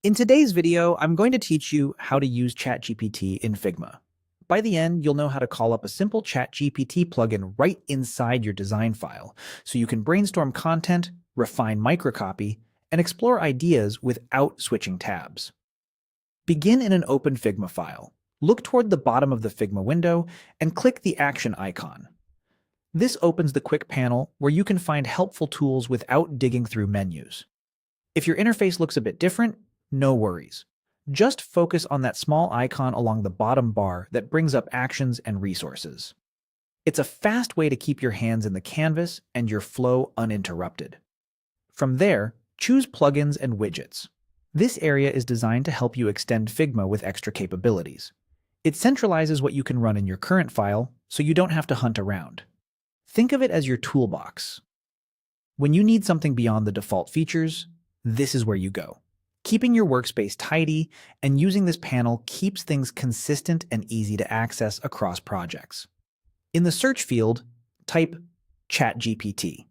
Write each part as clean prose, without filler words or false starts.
In today's video, I'm going to teach you how to use ChatGPT in Figma. By the end, you'll know how to call up a simple ChatGPT plugin right inside your design file, so you can brainstorm content, refine microcopy, and explore ideas without switching tabs. Begin in an open Figma file. Look toward the bottom of the Figma window and click the action icon. This opens the quick panel where you can find helpful tools without digging through menus. If your interface looks a bit different, no worries. Just focus on that small icon along the bottom bar that brings up actions and resources. It's a fast way to keep your hands in the canvas and your flow uninterrupted. From there, choose Plugins and Widgets. This area is designed to help you extend Figma with extra capabilities. It centralizes what you can run in your current file, so you don't have to hunt around. Think of it as your toolbox. When you need something beyond the default features, this is where you go. Keeping your workspace tidy and using this panel keeps things consistent and easy to access across projects. In the search field, type ChatGPT.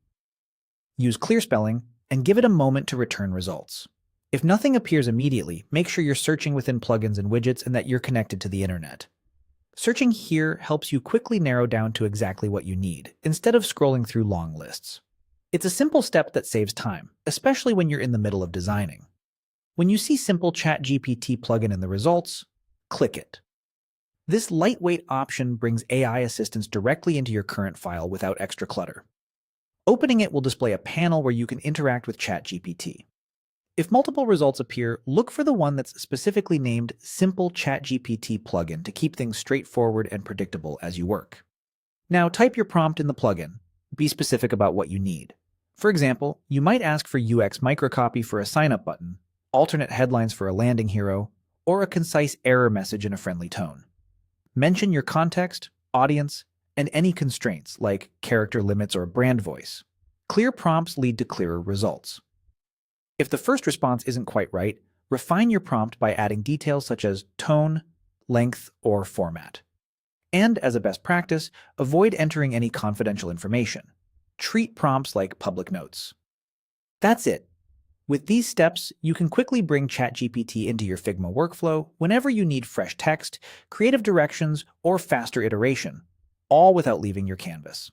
Use clear spelling and give it a moment to return results. If nothing appears immediately, make sure you're searching within plugins and widgets and that you're connected to the internet. Searching here helps you quickly narrow down to exactly what you need, instead of scrolling through long lists. It's a simple step that saves time, especially when you're in the middle of designing. When you see simple ChatGPT plugin in the results, click it. This lightweight option brings AI assistance directly into your current file without extra clutter. Opening it will display a panel where you can interact with ChatGPT. If multiple results appear, look for the one that's specifically named Simple ChatGPT Plugin to keep things straightforward and predictable as you work. Now type your prompt in the plugin. Be specific about what you need. For example, you might ask for UX microcopy for a sign-up button, alternate headlines for a landing hero, or a concise error message in a friendly tone. Mention your context, audience, and any constraints like character limits or brand voice. Clear prompts lead to clearer results. If the first response isn't quite right, refine your prompt by adding details such as tone, length, or format. And as a best practice, avoid entering any confidential information. Treat prompts like public notes. That's it. With these steps, you can quickly bring ChatGPT into your Figma workflow whenever you need fresh text, creative directions, or faster iteration, all without leaving your canvas.